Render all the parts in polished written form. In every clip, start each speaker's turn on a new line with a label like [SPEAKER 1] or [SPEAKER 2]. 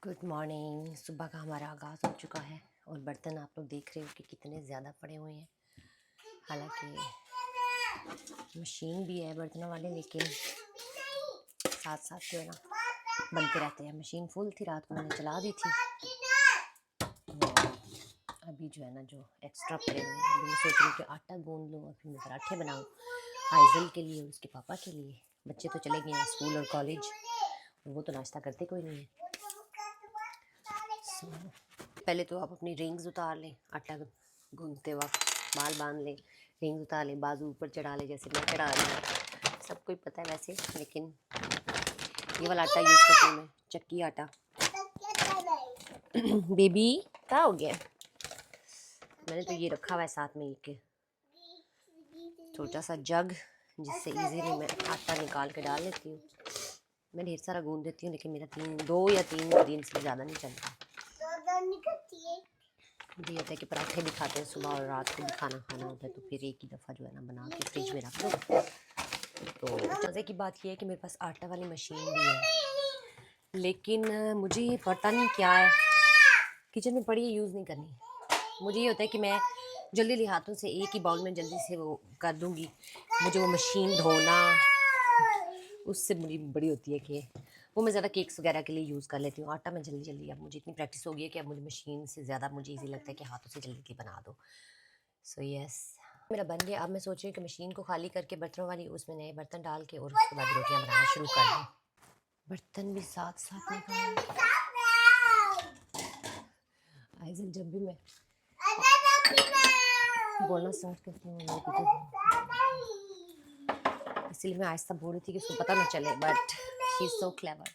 [SPEAKER 1] Good morning. सुबह का हमारा आगाज़ हो चुका है और बर्तन आप लोग देख रहे हो कि कितने ज़्यादा पड़े हुए हैं। हालांकि मशीन भी है बर्तनों वाले, लेकिन साथ साथ जो है ना बनते रहते हैं। मशीन फुल थी, रात को मैंने चला दी थी। और अभी जो है ना जो एक्स्ट्रा पड़े हुए हैं, अभी मैं सोच रही हूँ कि आटा गूंद लूँ और फिर मैं पराठे बनाऊँ आइजल के लिए और उसके पापा के लिए। बच्चे तो चले गए हैं स्कूल और कॉलेज, और वो तो नाश्ता करते कोई नहीं है। पहले तो आप अपनी रिंग्स उतार लें, आटा गूंदते वक्त बाल बांध लें, रिंग्स उतार लें, बाजू ऊपर चढ़ा लें जैसे मैं चढ़ा रही हूँ। सबको ही पता है वैसे, लेकिन ये वाला आटा यूज़ करती हूँ मैं, चक्की आटा। बेबी क्या हो गया? मैंने तो ये रखा हुआ है साथ में एक छोटा सा जग, जिससे इजीली मैं आटा निकाल के डाल लेती हूँ। मैं ढेर सारा गूंद देती हूँ, लेकिन मेरा 2 या 3 दिन से ज़्यादा नहीं चलता। मुझे होता है कि पराठे भी खाते हैं सुबह और रात को भी खाना खाना होता है, तो फिर एक ही दफ़ा जो है ना बना के फ्रिज में रख दो। तो मज़े की बात यह है कि मेरे पास आटा वाली मशीन भी है, लेकिन मुझे ये पता नहीं क्या है, किचन में पड़ी है, यूज़ नहीं करनी। मुझे ये होता है कि मैं जल्दी जल्दी हाथों से एक ही बाउल में जल्दी से वो कर दूँगी। मुझे वो मशीन धोना, उससे मुझे बड़ी होती है कि वो मैं ज़्यादा केक्स वगैरह के लिए यूज़ कर लेती हूँ। आटा मैं जल्दी जल्दी, अब मुझे इतनी प्रैक्टिस हो गई है कि अब मुझे मशीन से ज़्यादा मुझे ईजी लगता है कि हाथों से जल्दी बना दो। सो यस, मेरा बन गया। अब मैं सोच रही हूँ कि मशीन को खाली करके बर्तनों वाली उसमें नए बर्तन डाल के और उसके बाद रोटियां बनाना शुरू कर दूँ। बर्तन भी साथ साथ निकाल। आइजल जब भी मैं बोलना स्टार्ट करती हूँ इसलिए मैं आहिस्ता बोल रही थी कि उसको पता ना चले, but she is so clever.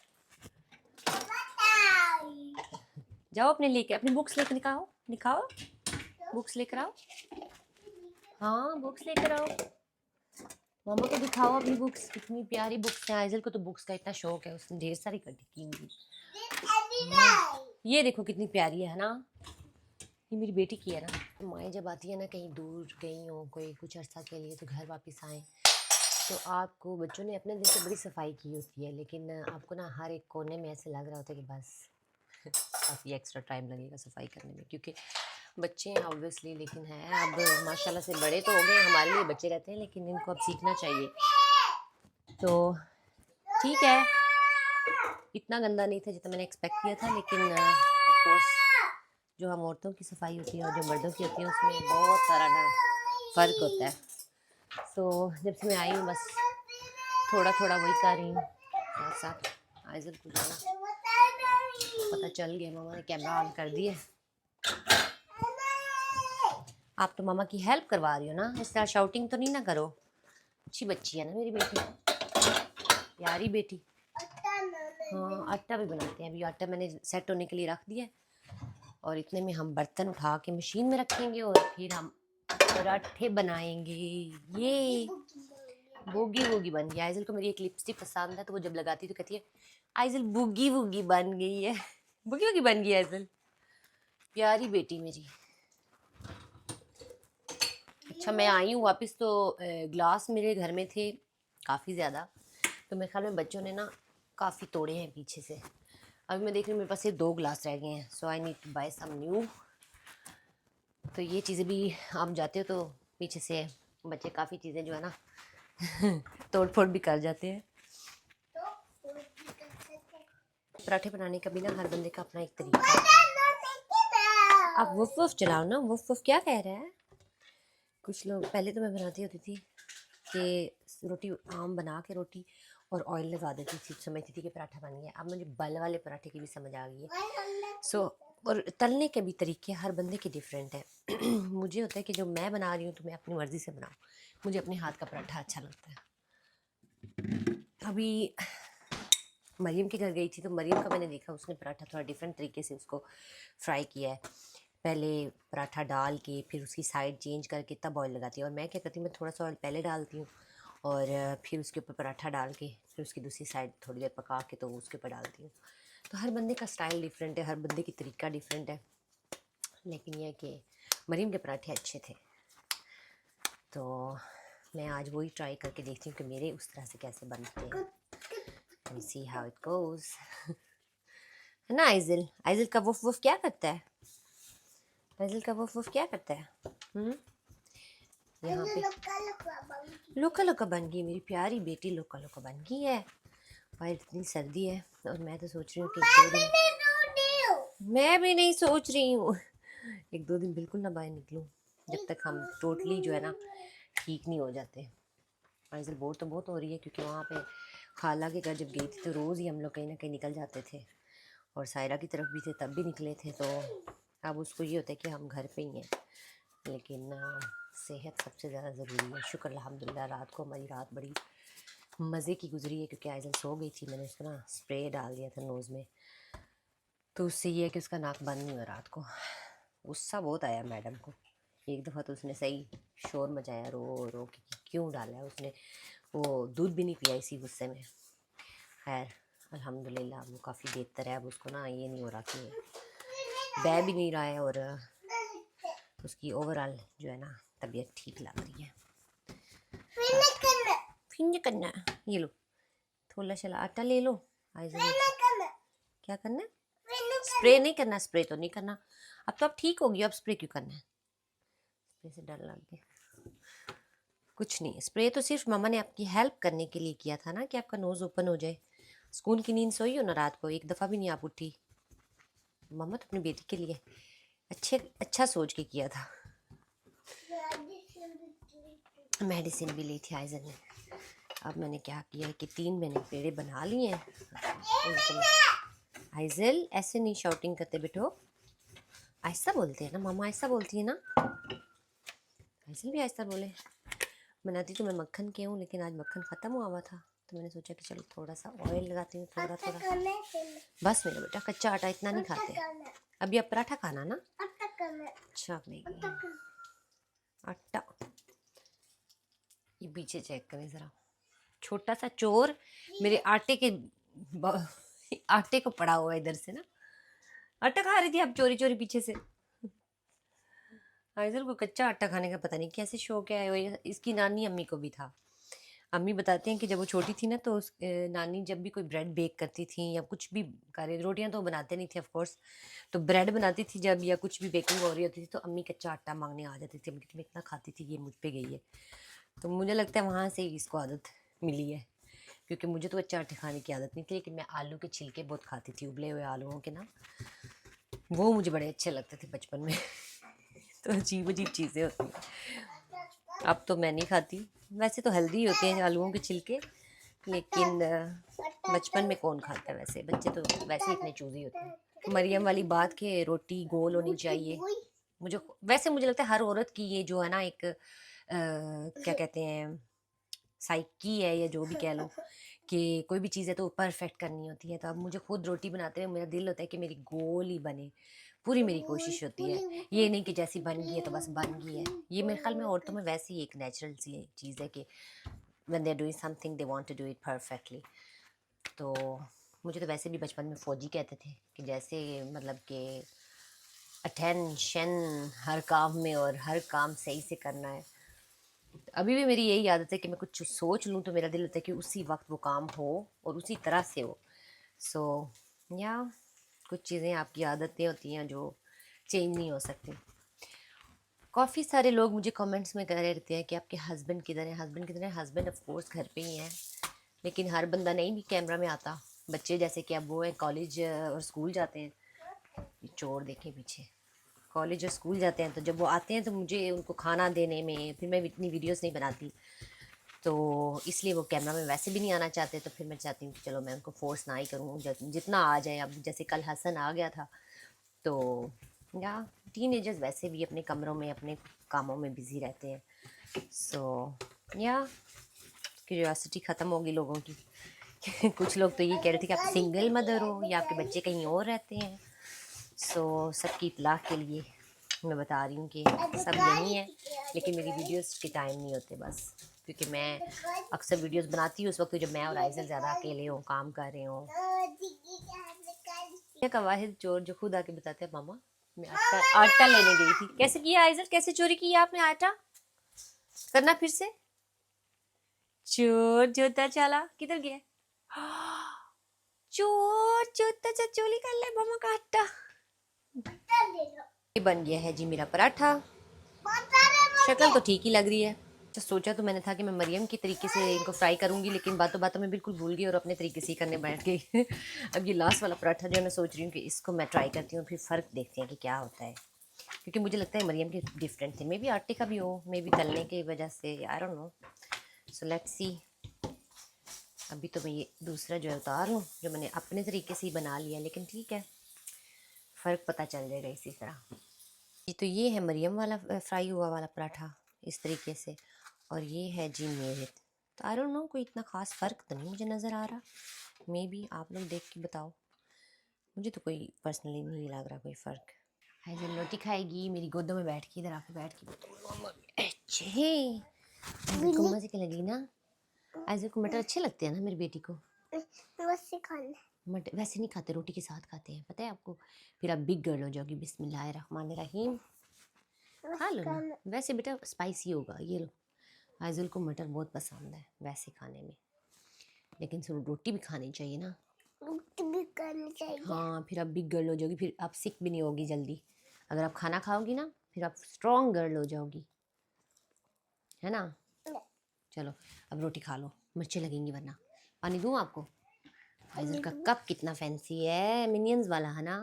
[SPEAKER 1] जाओ अपने लेके अपनी बुक्स लेके निकाओ, निकाओ बुक्स लेकर आओ। हाँ बुक्स लेकर आओ, मामा को दिखाओ अपनी बुक्स। कितनी प्यारी बुक्स हैं। आइजल को तो बुक्स का इतना शौक है, उसने ढेर सारी इकट्ठी की हुई। ये देखो कितनी प्यारी है ना, ये मेरी बेटी की है ना। माएँ जब आती है ना, कहीं दूर गई हो कोई कुछ अर्सा के लिए, तो घर वापस आए तो आपको बच्चों ने अपने दिन से बड़ी सफाई की होती है, लेकिन आपको ना हर एक कोने में ऐसे लग रहा होता है कि बस काफ़ी एक्स्ट्रा टाइम लगेगा सफाई करने में, क्योंकि बच्चे हैं ऑब्वियसली, लेकिन है अब माशाल्लाह से बड़े तो हो गए, हमारे लिए बच्चे रहते हैं, लेकिन इनको अब सीखना चाहिए। तो ठीक है, इतना गंदा नहीं था जितना मैंने एक्सपेक्ट किया था, लेकिन ऑफ कोर्स जो हम औरतों की सफाई होती है और जो मर्दों की होती है उसमें बहुत सारा ना फ़र्क होता है। तो जब से मैं आई हूँ बस थोड़ा थोड़ा वही कर रही हूँ साथ साथ। आइजल को पता चल गया, मामा ने कैमरा ऑन कर दिया। आप तो मामा की हेल्प करवा रही हो ना, इस तरह शाउटिंग तो नहीं ना करो। अच्छी बच्ची है ना मेरी बेटी, प्यारी बेटी। हाँ आटा भी बनाते हैं, अभी आटा मैंने सेट होने के लिए रख दिया और इतने में हम बर्तन उठा के मशीन में रखेंगे और फिर हम पराठे बनाएंगे। ये बूगी वूगी बन गई। आइजल को मेरी एक लिपस्टिक पसंद है, तो वो जब लगाती है तो कहती है आइजल बूगी वूगी बन गई है। बूगी वूगी बन गई आइजल, प्यारी बेटी मेरी। अच्छा मैं आई हूँ वापस, तो ग्लास मेरे घर में थे काफ़ी ज़्यादा, तो मेरे ख्याल में बच्चों ने ना काफ़ी तोड़े हैं पीछे से। अभी मैं देख रही हूँ मेरे पास ये 2 ग्लास रह गए हैं, so I need to buy some new. तो ये चीज़ें भी आप जाते हो तो पीछे से बच्चे काफ़ी चीज़ें जो है ना तोड़ फोड़ भी कर जाते हैं। पराठे बनाने का भी ना हर बंदे का अपना एक तरीका है। आप वुफ वुफ चलाओ ना, वुफ वुफ क्या कह रहा है। कुछ लोग, पहले तो मैं बनाती होती थी कि रोटी आम बना के रोटी और ऑयल लगा देती थी, समझती थी कि पराठा बन गया। अब मुझे बल वाले पराठे की भी समझ आ गई है। सो और तलने के भी तरीके हर बंदे के डिफरेंट है। मुझे होता है कि जो मैं बना रही हूँ तो मैं अपनी मर्ज़ी से बनाऊँ, मुझे अपने हाथ का पराठा अच्छा लगता है। अभी मरीम के घर गई थी तो मरीम का मैंने देखा, उसने पराठा थोड़ा डिफरेंट तरीके से उसको फ्राई किया है। पहले पराठा डाल के फिर उसकी साइड चेंज करके तब ऑयल लगाती है, और मैं क्या करती हूँ, मैं थोड़ा सा ऑयल पहले डालती हूँ और फिर उसके ऊपर पराठा डाल के फिर उसकी दूसरी साइड थोड़ी देर पका के तो उसके ऊपर डालती हूँ। तो हर बंदे का स्टाइल डिफरेंट है, हर बंदे की तरीका डिफरेंट है, लेकिन यह कि मरीम के पराठे अच्छे थे। तो मैं आज वही ट्राई करके देखती हूँ कि मेरे उस तरह से कैसे बनते हैं। Let me see how it goes. है ना आइजिल? आइजिल का वुफ वुफ क्या करता है? आइजिल का वुफ वुफ क्या करता है? यहाँ पे लोका लोका बन गई मेरी प्यारी बेटी, लोका लोका बन गई है। भाई इतनी सर्दी है और मैं तो सोच रही हूँ कि मैं भी नहीं सोच रही हूँ एक दो दिन बिल्कुल ना बाहर निकलूँ जब तक हम टोटली जो है ना ठीक नहीं हो जाते। आइजल बोर तो बहुत हो रही है क्योंकि वहाँ पे खाला के घर जब गई थी तो रोज़ ही हम लोग कहीं ना कहीं निकल जाते थे और सायरा की तरफ भी थे तब भी निकले थे। तो अब उसको ये होता है कि हम घर पे ही हैं, लेकिन सेहत सबसे ज़्यादा ज़रूरी है। शुक्र अल्हम्दुलिल्लाह रात को हमारी रात बड़ी मज़े की गुजरी है क्योंकि आइजल सो गई थी। मैंने उसको ना स्प्रे डाल दिया था नोज़ में, तो उससे ये है कि उसका नाक बंद नहीं हुआ रात को। गुस्सा बहुत आया मैडम को। एक दफ़ा तो उसने सही शोर मचाया रो रो कि क्यों डाला है उसने, वो दूध भी नहीं पिया इसी गुस्से में। खैर अल्हम्दुलिल्लाह वो काफ़ी बेहतर है। अब उसको ना ये नहीं हो रहा कि बह भी नहीं रहा है और उसकी ओवरऑल जो है ना तबीयत ठीक लग रही है। फिंज करना ये लो, थोड़ा सा आटा ले लो। क्या करना है? स्प्रे नहीं करना, स्प्रे तो नहीं करना। अब तो अब ठीक होगी, अब स्प्रे क्यों करना है? स्प्रे से डर लग गया। कुछ नहीं, स्प्रे तो सिर्फ मम्मा ने आपकी हेल्प करने के लिए किया था ना कि आपका नोज़ ओपन हो जाए। स्कूल की नींद सोई हो ना रात को, एक दफ़ा भी नहीं आप उठी। मम्मा तो अपनी बेटी के लिए अच्छा सोच के किया था। मेडिसिन भी ली थी आइजल ने। अब मैंने क्या किया है कि 3 मैंने पेड़े बना लिए हैं। आइजल ऐसे नहीं शाउटिंग करते बेटो, आहिस्ता बोलते हैं ना, मामा आहिस्ता बोलती है ना। आइजल भी आहिस्ता बोले। बनाती तो मैं मक्खन के हूँ लेकिन आज मक्खन ख़त्म हुआ था तो मैंने सोचा कि चलो थोड़ा सा ऑयल लगाती हूँ, थोड़ा थोड़ा। बस मेरा बेटा कच्चा आटा इतना नहीं खाते। अभी अब पराठा खाना ना? अच्छा आटा। ये पीछे चेक करें ज़रा, छोटा सा चोर मेरे आटे को पड़ा हुआ इधर से ना। आटा खा रही थी अब चोरी चोरी पीछे से। आइजल को कच्चा आटा खाने का पता नहीं कैसे शौक है। इसकी नानी अम्मी को भी था। अम्मी बताते हैं कि जब वो छोटी थी ना तो नानी जब भी कोई ब्रेड बेक करती थी या कुछ भी करे, रोटियां तो बनाते नहीं थे ऑफ कोर्स, तो ब्रेड बनाती थी जब या कुछ भी बेकिंग हो रही होती थी तो अम्मी कच्चा आटा मांगने आ जाती थी। अम्मी इतना खाती थी ये मुझ पे गई है। तो मुझे लगता है वहाँ से ही इसको आदत मिली है क्योंकि मुझे तो कच्चा आटे खाने की आदत नहीं थी, लेकिन मैं आलू के छिलके बहुत खाती थी, उबले हुए आलूओं के ना, वो मुझे बड़े अच्छे लगते थे बचपन में तो अजीब अजीब चीज़ें होती हैं। अब तो मैं नहीं खाती, वैसे तो हेल्दी होते हैं आलूओं के छिलके, लेकिन बचपन में कौन खाता है? वैसे बच्चे तो वैसे इतने चूज़ी होते हैं। मरियम वाली बात के रोटी गोल होनी चाहिए। मुझे लगता है हर औरत की ये जो है ना एक क्या कहते हैं साइकी है या जो भी कह लो कि कोई भी चीज़ है तो परफेक्ट करनी होती है। तो अब मुझे खुद रोटी बनाते हुए मेरा दिल होता है कि मेरी गोल ही बने, पूरी मेरी कोशिश होती है। ये नहीं कि जैसी बन गई है तो बस बन गई है। ये मेरे ख्याल में औरतों में वैसे ही एक नेचुरल सी चीज़ है कि when they are doing something they want to do it perfectly. तो मुझे तो वैसे भी बचपन में फ़ौजी कहते थे कि जैसे मतलब कि अटेंशन हर काम में और हर काम सही से करना है। अभी भी मेरी यही आदत है कि मैं कुछ सोच लूँ तो मेरा दिल होता है कि उसी वक्त वो काम हो और उसी तरह से हो। सो या कुछ चीज़ें आपकी आदतें होती हैं जो चेंज नहीं हो सकती। काफ़ी सारे लोग मुझे कमेंट्स में कह रहे रहते हैं कि आपके हस्बैंड किधर हैं, हस्बैंड किधर हैं। हस्बैंड ऑफ कोर्स घर पे ही हैं, लेकिन हर बंदा नहीं भी कैमरा में आता। बच्चे जैसे कि अब वो है कॉलेज और स्कूल जाते हैं, चोर देखें पीछे, कॉलेज और स्कूल जाते हैं तो जब वो आते हैं तो मुझे उनको खाना देने में फिर मैं इतनी वीडियोस नहीं बनाती, तो इसलिए वो कैमरा में वैसे भी नहीं आना चाहते। तो फिर मैं चाहती हूँ कि चलो मैं उनको फोर्स ना ही करूँ, जितना आ जाए। अब जैसे कल हसन आ गया था तो या टीनेजर्स वैसे भी अपने कमरों में अपने कामों में बिज़ी रहते हैं। सो या क्यूरियोसिटी ख़त्म होगी लोगों की कुछ लोग तो ये कह रहे थे कि आप सिंगल मदर हो या आपके बच्चे कहीं और रहते हैं। सो सबकी इतला के लिए मैं बता रही हूँ कि सब यही है, लेकिन मेरी वीडियोस के टाइम नहीं होते बस, क्योंकि मैं अक्सर वीडियोस बनाती हूँ उस वक्त जब मैं और आइज़ल ज़्यादा अकेले हों, काम कर रहे हों। का वाहिद चोर जो खुद आके बताते हैं मामा मैं आटा लेने गई थी। कैसे किया आइज़ल, कैसे चोरी किया आपने आटा? करना फिर से। चोर जोता चाला किधर गया? चोर चोता चा चोली कर ले मम्मा का आटा। ये बन गया है जी मेरा पराठा। शक्ल तो ठीक ही लग रही है। तो सोचा तो मैंने था कि मैं मरियम की तरीके से इनको फ्राई करूंगी, लेकिन बातों बातों में बिल्कुल भूल गई और अपने तरीके से ही करने बैठ गई। अब ये लास्ट वाला पराठा जो है मैं सोच रही हूँ कि इसको मैं ट्राई करती हूँ, फिर फ़र्क देखते हैं कि क्या होता है, क्योंकि मुझे लगता है मरियम के डिफरेंट थे। मे बी आटे का भी हो, मे बी तलने की वजह से, I don't know. So let's see. अभी तो मैं ये दूसरा जो है उतार लूँ, जो मैंने अपने तरीके से ही बना लिया, लेकिन ठीक है, फ़र्क पता चल जाएगा इसी तरह। जी तो ये है मरियम वाला फ्राई हुआ वाला पराठा इस तरीके से, और ये है जी मेरे। तो आई डोंट नो, कोई इतना ख़ास फ़र्क तो नहीं मुझे नज़र आ रहा। मे बी आप लोग देख के बताओ, मुझे तो कोई पर्सनली नहीं लग रहा कोई फ़र्क। हाइजल रोटी खाएगी मेरी गोदों में बैठ के, इधर आके बैठ के। अच्छे को मज़े की लगी ना। हाइजल को मटर अच्छे लगते हैं ना मेरी बेटी को। वैसे खाना मटर वैसे नहीं खाते, रोटी के साथ खाते हैं, पता है आपको। फिर आप बिग गर्ल हो जाओगी। बिस्मिल्लाहिर्रहमानिर्रहीम। खा लो ना, वैसे बेटा स्पाइसी होगा। ये लो, हाइजल को मटर बहुत पसंद है वैसे खाने में, लेकिन सिर्फ रोटी भी खानी चाहिए ना। रोटी भी खानी चाहिए। हाँ, फिर आप बिग गर्ल हो जाओगी, फिर आप सिक भी नहीं होगी जल्दी। अगर आप खाना खाओगी ना, फिर आप स्ट्रॉन्ग गर्ल हो जाओगी, है ना। चलो अब रोटी खा लो, मिर्चें लगेंगी वरना। पानी दूँ आपको? हाइजल का कप कितना फैंसी है, मिनियंस वाला है ना।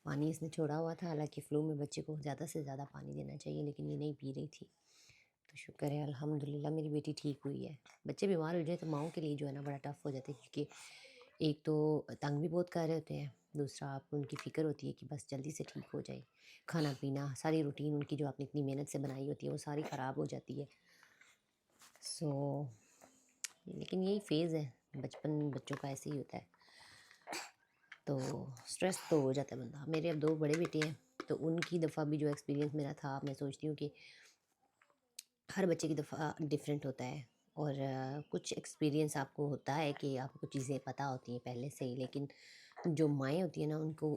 [SPEAKER 1] पानी इसने छोड़ा हुआ था, हालांकि फ्लू में बच्चे को ज़्यादा से ज़्यादा पानी देना चाहिए, लेकिन ये नहीं पी रही थी। तो शुक्र है अल्हम्दुलिल्लाह मेरी बेटी ठीक हुई है। बच्चे बीमार हो जाए तो माओं के लिए जो है ना बड़ा टफ हो जाता है, क्योंकि एक तो तंग भी बहुत कर रहे होते हैं, दूसरा आपको उनकी फ़िक्र होती है कि बस जल्दी से ठीक हो जाए। खाना पीना सारी रूटीन उनकी जो आपने इतनी मेहनत से बनाई होती है वो सारी ख़राब हो जाती है। सो लेकिन यही फेज़ है, बचपन बच्चों का ऐसे ही होता है, तो स्ट्रेस तो हो जाता है बंदा। मेरे अब 2 बड़े बेटे हैं, तो उनकी दफ़ा भी जो एक्सपीरियंस मेरा था, मैं सोचती हूँ कि हर बच्चे की दफ़ा डिफरेंट होता है। और कुछ एक्सपीरियंस आपको होता है कि आपको चीज़ें पता होती हैं पहले से ही, लेकिन जो माएँ होती हैं ना उनको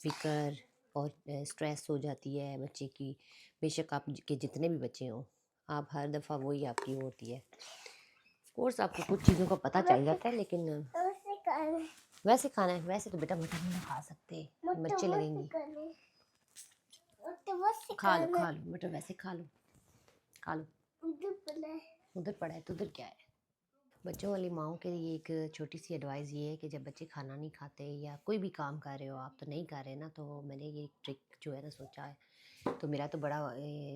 [SPEAKER 1] फ़िक्र और स्ट्रेस हो जाती है बच्चे की। बेशक आप के जितने भी बच्चे हों, आप हर दफ़ा वही आपकी वो होती है। ऑफ कोर्स आपको कुछ चीज़ों का पता चल जाता है, लेकिन वैसे खाना है। वैसे तो बेटा मटर नहीं खा सकते, मिर्चें लगेंगी। खा लो खा लो मटर, वैसे खा लो खा लो। उधर पड़ा है तो उधर क्या है। बच्चों वाली माओं के लिए एक छोटी सी एडवाइस ये है कि जब बच्चे खाना नहीं खाते या कोई भी काम कर रहे हो, आप तो नहीं कर रहे ना, तो मैंने ये ट्रिक जो है ना सोचा है, तो मेरा तो बड़ा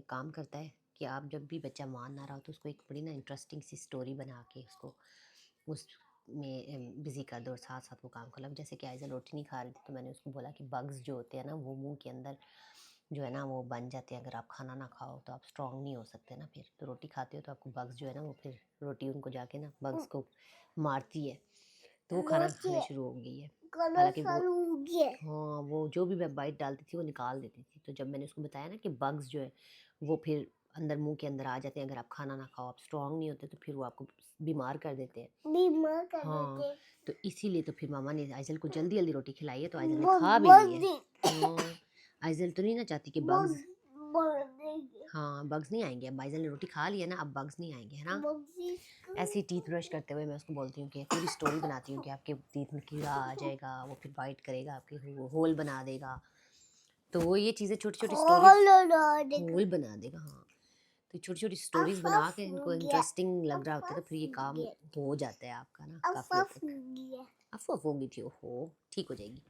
[SPEAKER 1] काम करता है कि आप जब भी बच्चा मान ना रहा हो तो उसको एक बड़ी ना इंटरेस्टिंग सी स्टोरी बना के उसको उस में बिज़ी कर दो और साथ साथ वो काम कर लो। जैसे कि आइज़ा रोटी नहीं खा रही थी, तो मैंने उसको बोला कि बग्स जो होते हैं ना वो मुंह के अंदर जो है ना वो बन जाते हैं, अगर आप खाना ना खाओ तो आप स्ट्रॉन्ग नहीं हो सकते ना। फिर तो रोटी खाते हो तो आपको बग्स जो है ना वो फिर रोटी उनको जाके ना बग्स को मारती है, तो वो खाना खाने शुरू हो गई है। हालांकि वो हाँ, वो जो भी मैं बाइट डालती थी वो निकाल देती थी। तो जब मैंने उसको बताया ना कि बग्स जो है वो फिर अंदर मुंह के अंदर आ जाते हैं, अगर आप खाना ना खाओ, आप स्ट्रॉन्ग नहीं होते, तो फिर वो आपको बीमार कर देते हैं। हाँ, तो इसीलिए तो फिर मामा ने आइजल को जल्दी जल्दी रोटी खिलाई है, तो आइजल ने खा भी ली है। हाँ, आइजल तो नहीं ना चाहती कि बग्स, हाँ बग्स नहीं आएंगे। अब आइजल ने रोटी खा ली है ना, अब बग्स नहीं आएंगे, है ना। ऐसे ही टीथ ब्रश करते हुए मैं उसको बोलती हूँ कि पूरी स्टोरी बनाती हूँ कि आपके टीथ में कीड़ा आ जाएगा, वो फिर बाइट करेगा, आपके होल बना देगा। तो वो ये चीज़ें छोटी छोटी स्टोरी होल बना देगा। हाँ, तो छोटी छोटी स्टोरीज बना के इनको इंटरेस्टिंग लग रहा होता है, तो फिर ये काम हो जाता है आपका ना काफ़ी हद तक। अफवाह हो गई थी, ओहो ठीक हो जाएगी।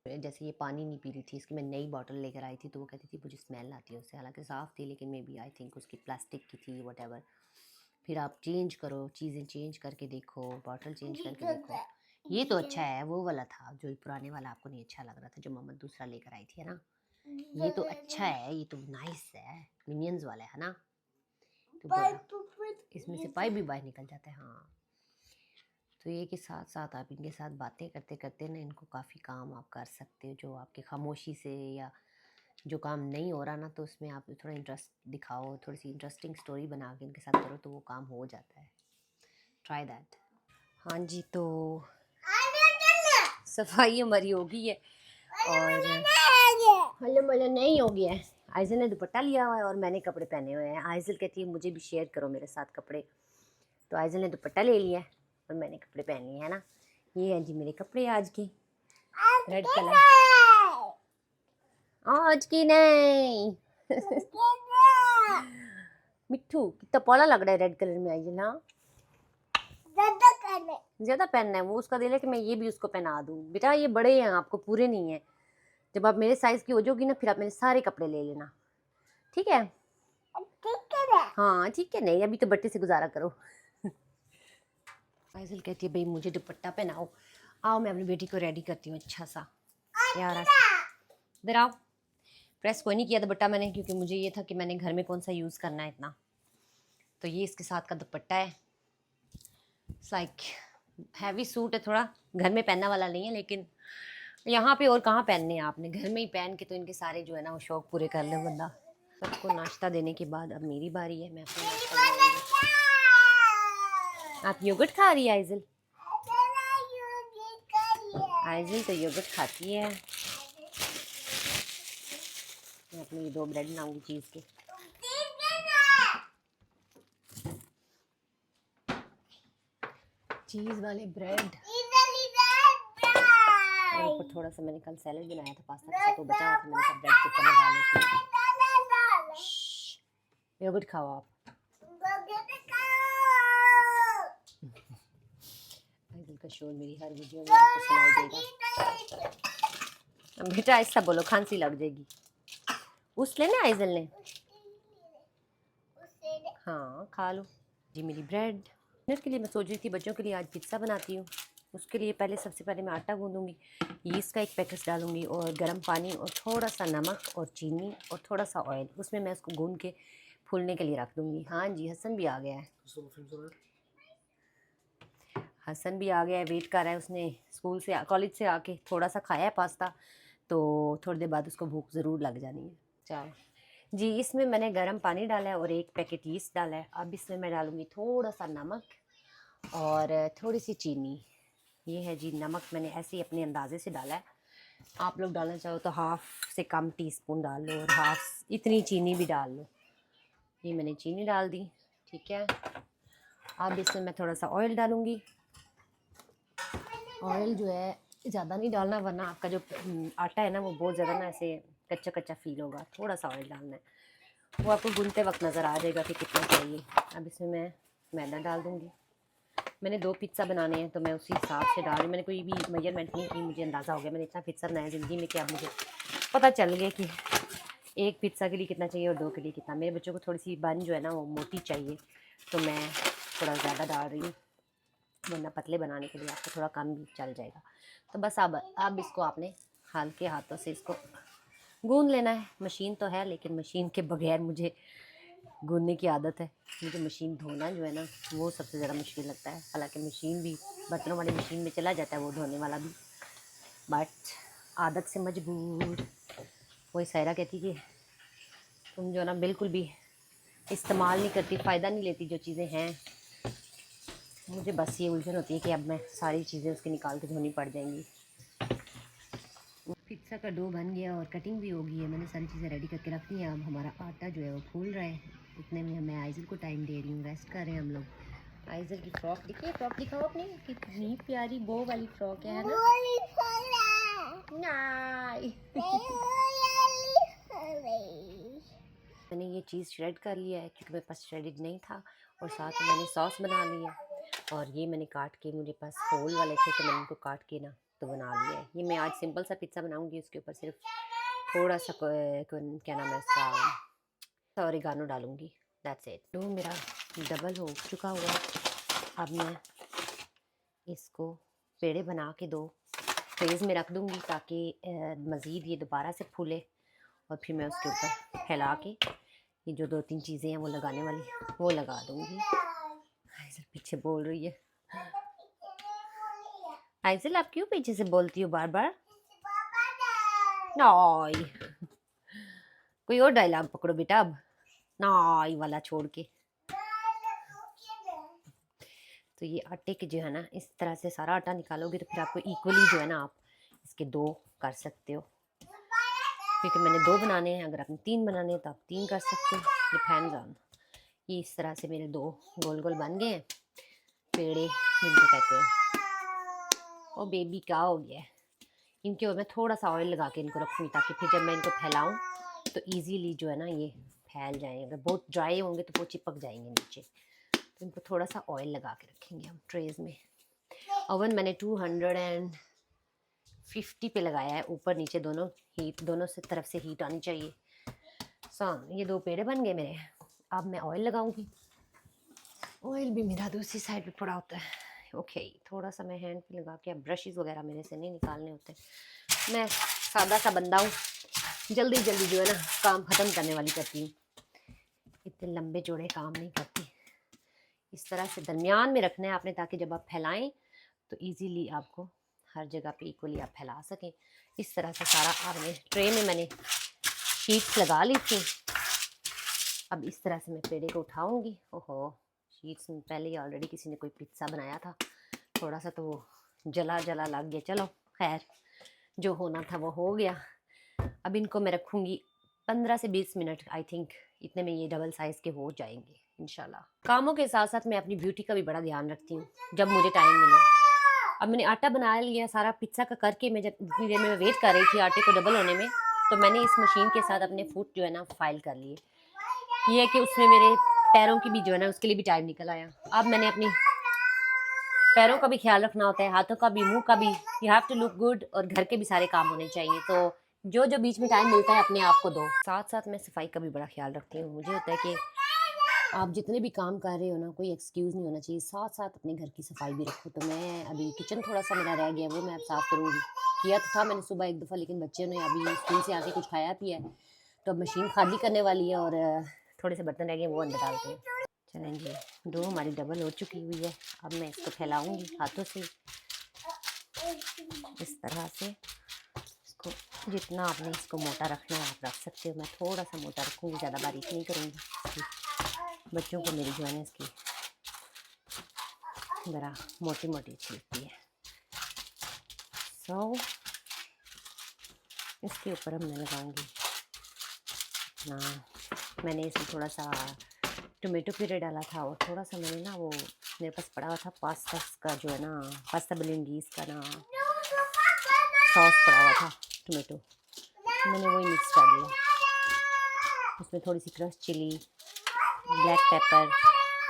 [SPEAKER 1] जैसे ये पानी नहीं पी रही थी, इसकी मैं नई बॉटल लेकर आई थी, तो वो कहती थी मुझे स्मेल आती है उससे, हालांकि साफ़ थी, लेकिन मे बी आई थिंक उसकी प्लास्टिक की थी, वट। फिर आप चेंज करो, चीज़ें चेंज करके देखो, बॉटल चेंज करके देखो। ये तो अच्छा है, वो वाला था जो पुराने वाला आपको नहीं अच्छा लग रहा था, जो मम्मा दूसरा लेकर आई थी, है ना। ये तो अच्छा है, ये तो नाइस है, मिनियंस वाला है ना। तो इसमें से पाइप भी बाहर निकल जाता है। हाँ, तो ये कि साथ साथ आप इनके साथ बातें करते करते ना इनको काफ़ी काम आप कर सकते हो, जो आपके खामोशी से या जो काम नहीं हो रहा ना, तो उसमें आप थोड़ा इंटरेस्ट दिखाओ, थोड़ी सी इंटरेस्टिंग स्टोरी बना के इनके साथ करो, तो वो काम हो जाता है। Try that. हाँ जी, तो सफाई हमारी हो गई है और हल्ले मल्ले नहीं हो गया है। आइजल ने दुपट्टा लिया हुआ है और मैंने कपड़े पहने हुए हैं। आइजल कहती है मुझे भी शेयर करो मेरे साथ कपड़े, तो आइजल ने दुपट्टा ले लिया है और मैंने कपड़े पहन लिए है ना। ये हैं जी मेरे कपड़े आज के, रेड कलर। आज की नहीं मिट्ठू कितना पौला लग रहा है रेड कलर में। आई ना ज्यादा पहनना है, वो उसका दिल है कि मैं ये भी उसको पहना दूं। बेटा ये बड़े हैं, आपको पूरे नहीं है। जब आप मेरे साइज की हो जाओगी ना, फिर आप मेरे सारे कपड़े ले लेना, ठीक है? हाँ ठीक है, नहीं अभी तो बट्टे से गुजारा करो। आइज़ल कहती है भाई मुझे दुपट्टा पहनाओ। आओ मैं अपनी बेटी को रेडी करती हूँ अच्छा सा। यार इधर आओ। प्रेस कोई नहीं किया दुपट्टा मैंने, क्योंकि मुझे ये था कि मैंने घर में कौन सा यूज़ करना है इतना। तो ये इसके साथ का दुपट्टा है। इट्स लाइक हैवी सूट है, थोड़ा घर में पहनने वाला नहीं है, लेकिन यहाँ पे और कहाँ पहनने हैं आपने, घर में ही पहन के तो इनके सारे जो है ना वो शौक पूरे कर ले बंदा। सबको नाश्ता देने के बाद अब मेरी बारी है, मैं अपना नाश्ता बनाऊंगी। आप योगर्ट खा रही है आइज़ल? आइज़ल तो योगर्ट खाती है। मैं अपने ये 2 ब्रेड बनाऊंगी चीज़ के। चीज़ वाले ब्रेड और ऊपर थोड़ा सा मैंने कल सैलेड बनाया था पास्ता के साथ, तो बचा हुआ था, मैंने कहा ब्रेड के ऊपर लगा लेती हूँ। योगर्ट खाओ आप। आइज़ल का शोर मेरी हर वीडियो में आपको सुनाई देगा। बेटा ऐसा बोलो, खांसी लग जाएगी। उस लेना आइज़ल ने, हाँ खा लो जी मेरी ब्रेड। डिनर के लिए मैं सोच रही थी बच्चों के लिए आज पिज़्ज़ा बनाती हूँ। उसके लिए सबसे पहले मैं आटा गूंदूंगी, यीस्ट का 1 पैकेट डालूंगी और गर्म पानी और थोड़ा सा नमक और चीनी और थोड़ा सा ऑयल, उसमें मैं उसको गूंद के फूलने के लिए रख दूंगी। हाँ जी हसन भी आ गया है, हसन भी आ गया है, वेट कर रहा है। उसने स्कूल से कॉलेज से आके थोड़ा सा खाया है पास्ता, तो थोड़ी देर बाद उसको भूख ज़रूर लग जानी है। चलो जी, इसमें मैंने गर्म पानी डाला है और 1 पैकेट यीस्ट डाला है। अब इसमें मैं डालूँगी थोड़ा सा नमक और थोड़ी सी चीनी। ये है जी नमक, मैंने ऐसे ही अपने अंदाजे से डाला है। आप लोग डालना चाहो तो हाफ़ से कम टीस्पून डाल लो और हाफ़ इतनी चीनी भी डाल लो। ये मैंने चीनी डाल दी, ठीक है। अब इसमें मैं थोड़ा सा ऑयल डालूँगी। ऑयल जो है ज़्यादा नहीं डालना, वरना आपका जो आटा है ना वो बहुत ज़्यादा ना ऐसे कच्चा कच्चा फील होगा। थोड़ा सा ऑयल डालना है, वो आपको गूंदते वक्त नज़र आ जाएगा कि कितना चाहिए। अब इसमें मैं मैदा डाल दूँगी। मैंने 2 पिज़्ज़ा बनाने हैं तो मैं उसी हिसाब से डाल रही हूँ। मैंने कोई भी मेजरमेंट नहीं की, मुझे अंदाज़ा हो गया। मैंने इतना पिज़्ज़ा बनाया ज़िंदगी में कि अब मुझे पता चल गया कि 1 पिज़्ज़ा के लिए कितना चाहिए और 2 के लिए कितना। मेरे बच्चों को थोड़ी सी बन जो है ना वो मोटी चाहिए, तो मैं थोड़ा ज़्यादा डाल रही हूँ, वरना पतले बनाने के लिए आपको थोड़ा कम भी चल जाएगा। तो बस अब इसको आपने हल्के हाथों से इसको गूंद लेना है। मशीन तो है, लेकिन मशीन के बगैर मुझे गूंदने की आदत है। मुझे मशीन धोना जो है ना वो सबसे ज़्यादा मुश्किल लगता है। हालांकि मशीन भी, बर्तनों वाली मशीन में चला जाता है वो धोने वाला भी, बट आदत से मजबूर। वही सायरा कहती कि तुम जो है ना बिल्कुल भी इस्तेमाल नहीं करती, फ़ायदा नहीं लेती जो चीज़ें हैं। मुझे बस ये उलझन होती है कि अब मैं सारी चीज़ें उसके निकाल के धोनी पड़ जाएंगी। पिज़्ज़ा का डो बन गया और कटिंग भी हो गई है। मैंने सारी चीज़ें रेडी करके रख दी हैं। अब हमारा आटा जो है वो फूल रहा है। इतने में मैं आइज़ल को टाइम दे रही हूँ, रेस्ट कर रहे हैं हम लोग। आइज़ल की फ्रॉक देखिए, फ्रॉक दिखाओ अपनी, कितनी प्यारी बो वाली फ्रॉक है ना। मैंने ये चीज़ श्रेड कर लिया है क्योंकि मेरे पास श्रेडेड नहीं था, और साथ में मैंने सॉस बना ली है। और ये मैंने काट के, मुझे पास होल वाले थे तो मैंने इनको काट के ना तो बना लिया है। ये मैं आज सिंपल सा पिज़्ज़ा बनाऊंगी, उसके ऊपर सिर्फ थोड़ा सा क्या नाम है इसका, ऑरिगानो डालूंगी। That's it. डो मेरा डबल हो चुका हुआ है। अब मैं इसको पेड़े बना के 2 ट्रेज़ में रख दूंगी ताकि मज़ीद ये दोबारा से फूले, और फिर मैं उसके ऊपर फैला के ये जो 2-3 चीज़ें हैं वो लगाने वाली वो लगा दूंगी। आइज़ल पीछे बोल रही है। आइज़ल आप क्यों पीछे से बोलती हो बार बार? नाई, कोई और डायलॉग पकड़ो बेटा अब, नाई वाला छोड़ के। तो ये आटे के जो है ना इस तरह से सारा आटा निकालोगे तो फिर आपको इक्वली जो है ना आप इसके 2 कर सकते हो। क्योंकि मैंने 2 बनाने हैं, अगर आपने 3 बनाने हैं तो आप 3 कर सकते हो, डिपेंड्स ऑन। ये इस तरह से मेरे 2 गोल गोल बन गए हैं पेड़े। जिनको कहते हैं। और बेबी का हो गया है। इनके ऊपर मैं थोड़ा सा ऑयल लगा के इनको रखूँगी ताकि फिर जब मैं इनको फैलाऊँ तो इजीली जो है ना ये फैल जाएँ। अगर बहुत ड्राई होंगे तो वो चिपक जाएंगे नीचे, तो इनको थोड़ा सा ऑयल लगा के रखेंगे हम ट्रेज़ में। ओवन मैंने 250 पे लगाया है, ऊपर नीचे दोनों हीट, दोनों से तरफ से हीट आनी चाहिए। ये 2 पेड़े बन गए मेरे। अब मैं ऑयल लगाऊंगी। ऑयल भी मेरा दूसरी साइड पे पड़ा होता है। ओके, थोड़ा सा मैं हैंड पे लगा के, अब ब्रशेस वगैरह मेरे से नहीं निकालने होते। मैं सादा सा बंदा हूँ, जल्दी जल्दी जो है ना काम ख़त्म करने वाली करती हूँ, इतने लंबे चौड़े काम नहीं करती। इस तरह से दरमियान में रखना है आपने, ताकि जब आप फैलाएं तो इजीली आपको हर जगह पे इक्वली आप फैला सकें। इस तरह से सारा आपने ट्रे में मैंने शीट्स लगा ली थी। अब इस तरह से मैं पेड़े को उठाऊंगी। ओहो, शीट्स में पहले ही ऑलरेडी किसी ने कोई पिज्ज़ा बनाया था, थोड़ा सा तो वो जला जला लग गया। चलो खैर, जो होना था वो हो गया। अब इनको मैं रखूँगी 15 से 20 मिनट, आई थिंक इतने में ये डबल साइज़ के हो जाएंगे इंशाल्लाह। कामों के साथ साथ मैं अपनी ब्यूटी का भी बड़ा ध्यान रखती हूँ जब मुझे टाइम मिले। अब मैंने आटा बना लिया सारा पिज्ज़ा का करके, मैं जब इतनी देर में वेट कर रही थी आटे को डबल होने में, तो मैंने इस मशीन के साथ अपने फुट जो है ना फाइल कर लिए। ये है कि उसमें मेरे पैरों की भी जो है ना उसके लिए भी टाइम निकल आया। अब मैंने अपनी पैरों का भी ख्याल रखना होता है, हाथों का भी, मुंह का भी। You have to look good, और घर के भी सारे काम होने चाहिए। तो जो जो बीच में टाइम मिलता है अपने आप को दो। साथ साथ मैं सफाई का भी बड़ा ख्याल रखती हूँ। मुझे होता है कि आप जितने भी काम कर रहे हो ना, कोई एक्सक्यूज़ नहीं होना चाहिए, साथ साथ अपने घर की सफाई भी रखो। तो मैं अभी किचन थोड़ा सा मेरा रह गया, वो मैं अब साफ़ करूँगी। किया तो था मैंने सुबह एक दफ़ा, लेकिन बच्चे ने अभी स्कूल से आके कुछ खाया पिया है, तो अब मशीन खाली करने वाली है और थोड़े से बर्तन रह गए वो अंदर डालते हैं। चलें जी, डो हमारी डबल हो चुकी हुई है। अब मैं इसको फैलाऊंगी हाथों से इस तरह से। इसको जितना आपने इसको मोटा रखना है आप रख सकते हो। मैं थोड़ा सा मोटा रखूँगी, ज़्यादा बारीक नहीं करूँगी। बच्चों को मेरी जो है ना इसकी ज़रा मोटी मोटी अच्छी लगती है। सो इसके ऊपर अब मैं लगाऊंगी ना, मैंने इसमें थोड़ा सा टोमेटो प्यूरी डाला था, और थोड़ा सा मैंने ना वो मेरे पास पड़ा हुआ था पास्ता का जो है ना, पास्ता बोलोनीज का ना सॉस पड़ा हुआ था टोमेटो, तो मैंने वही मिक्स कर दिया। उसमें थोड़ी सी crush chilli, black pepper,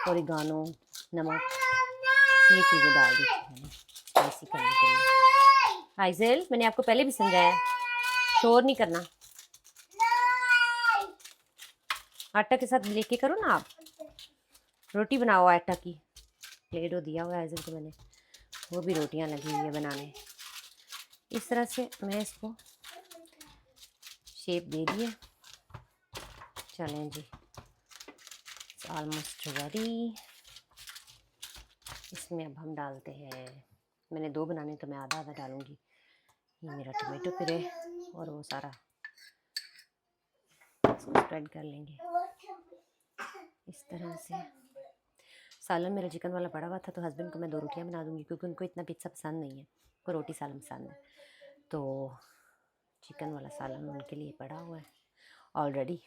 [SPEAKER 1] oregano, नमक, ये चीज़ें डाल दी थी मैंने स्पाइसी करने के लिए। आइज़ल, मैंने आपको पहले भी समझाया शोर नहीं करना। आटा के साथ लेके करो ना आप, रोटी बनाओ आटा की। प्लेट वो दिया हुआ है आइज़ल को मैंने, वो भी रोटियां लगी हुई है बनाने। इस तरह से मैं इसको शेप दे दी है। चलें जी, ऑलमोस्ट रेडी। इसमें अब हम डालते हैं, मैंने 2 बनाने तो मैं आधा आधा डालूंगी। ये मेरा टोमेटो प्यूरे, और वो सारा इसको स्प्रेड कर लेंगे इस तरह से। सालन मेरा चिकन वाला पड़ा हुआ था, तो हस्बैंड को मैं 2 रोटियां बना दूंगी, क्योंकि उनको इतना पिज्ज़ा पसंद नहीं है, उनको रोटी सालन पसंद है। तो चिकन वाला सालन उनके लिए पड़ा हुआ है ऑलरेडी।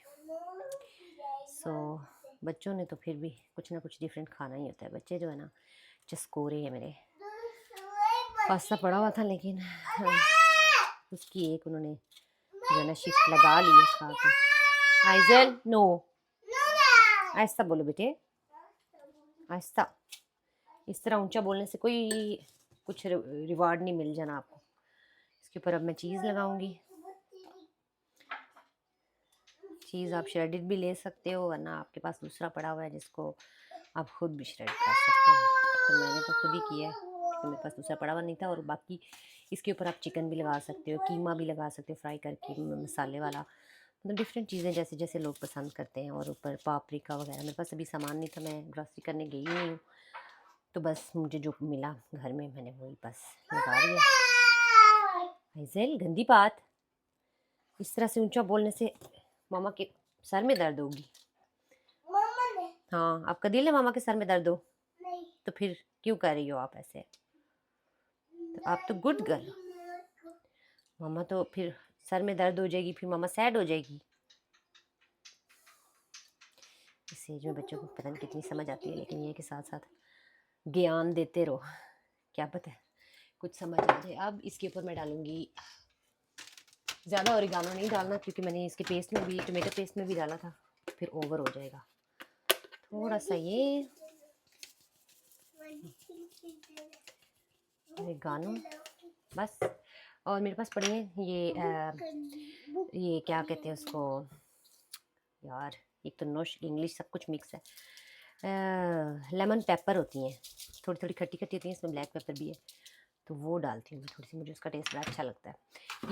[SPEAKER 1] सो बच्चों ने तो फिर भी कुछ ना कुछ डिफरेंट खाना ही होता है। बच्चे जो है ना चस्कोरे हैं मेरे। पास्ता पड़ा हुआ था, लेकिन उसकी एक उन्होंने जो है ना शिफ्ट लगा ली है खा के। आइज़ल नो, आहिस्ता बोलो बेटे, आहिस्ता। इस तरह ऊंचा बोलने से कोई कुछ रिवार्ड नहीं मिल जाना आपको। इसके ऊपर अब मैं चीज़ लगाऊंगी। चीज़ आप श्रेडेड भी ले सकते हो, वरना आपके पास दूसरा पड़ा हुआ है जिसको आप खुद भी श्रेड कर सकते हो। तो मैंने तो खुद ही किया है, क्योंकि मेरे पास दूसरा पड़ा हुआ नहीं था। और बाकी इसके ऊपर आप चिकन भी लगा सकते हो, कीमा भी लगा सकते हो फ्राई करके मसाले वाला, मतलब डिफरेंट चीज़ें जैसे जैसे लोग पसंद करते हैं। और ऊपर पापरिका वगैरह, मेरे पास अभी सामान नहीं था, मैं ग्रॉसरी करने गई नहीं हूँ, तो बस मुझे जो मिला घर में मैंने वही बस लगा दिया। आइज़ल गंदी बात, इस तरह से ऊंचा बोलने से मामा के सर में दर्द होगी। हाँ, आपका दिल है मामा के सर में दर्द हो? नहीं। तो फिर क्यों कर रही हो आप ऐसे? तो आप तो गुड गर्ल हो। मामा तो फिर सर में दर्द हो जाएगी, फिर मामा सैड हो जाएगी। इस एज में बच्चों को पता नहीं कितनी समझ आती है, लेकिन ये के साथ साथ ज्ञान देते रहो, क्या पता है कुछ समझ आ जाए। अब इसके ऊपर मैं डालूंगी, ज़्यादा ओरिगानो नहीं डालना क्योंकि मैंने इसके पेस्ट में भी, टमाटो पेस्ट में भी डाला था, फिर ओवर हो जाएगा। थोड़ा सा ये ओरिगानो बस। और मेरे पास पड़ी है ये क्या कहते हैं उसको यार, एक तो नोश इंग्लिश सब कुछ मिक्स है। लेमन पेपर होती हैं, थोड़ी थोड़ी खट्टी खट्टी होती हैं, इसमें ब्लैक पेपर भी है, तो वो डालती हूँ मैं थोड़ी सी, मुझे उसका टेस्ट बड़ा अच्छा लगता है।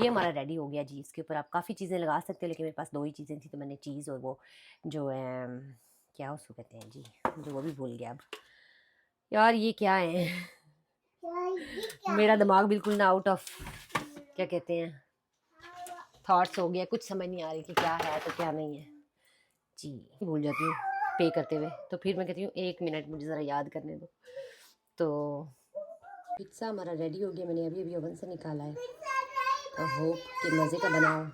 [SPEAKER 1] ये हमारा रेडी हो गया जी। इसके ऊपर आप काफ़ी चीज़ें लगा सकते हो, लेकिन मेरे पास 2 ही चीज़ें थी, तो मैंने चीज़ और वो जो है क्या उसको कहते हैं जी, जो वो भी भूल गया अब यार, ये क्या है मेरा दिमाग बिल्कुल ना आउट ऑफ क्या कहते हैं थॉट्स हो गया, कुछ समझ नहीं आ रही कि क्या है तो क्या नहीं है जी। भूल जाती हूँ पे करते हुए, तो फिर मैं कहती हूँ 1 मिनट मुझे ज़रा याद करने दो। तो पिज़्ज़ा हमारा रेडी हो गया, मैंने अभी अभी ओवन से निकाला है, तो होप कि मज़े का बनाओ।